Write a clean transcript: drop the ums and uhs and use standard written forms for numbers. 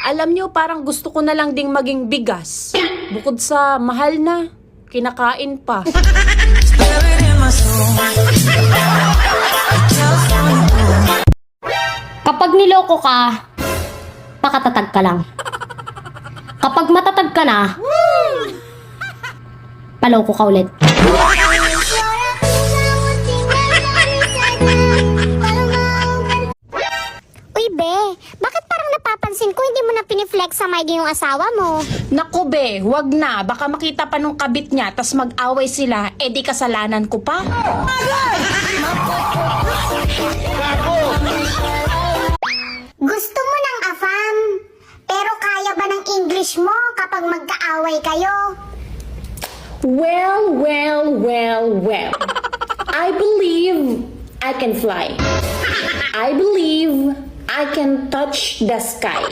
Alam nyo, parang gusto ko na lang ding maging bigas. Bukod sa mahal na, kinakain pa. Kapag niloko ka, pakatatag ka lang. Kapag matatag ka na, paloko ka ulit. Uy, be, bakit parang napapansin ko hindi mo na piniflex sa maigi yung asawa mo? Naku be, wag na. Baka makita pa nung kabit niya, tas mag-away sila, di kasalanan ko pa. Gusto mo ng afam, pero kaya ba ng English mo kapag magkaaway kayo? Well, I believe I can fly. I believe I can touch the sky.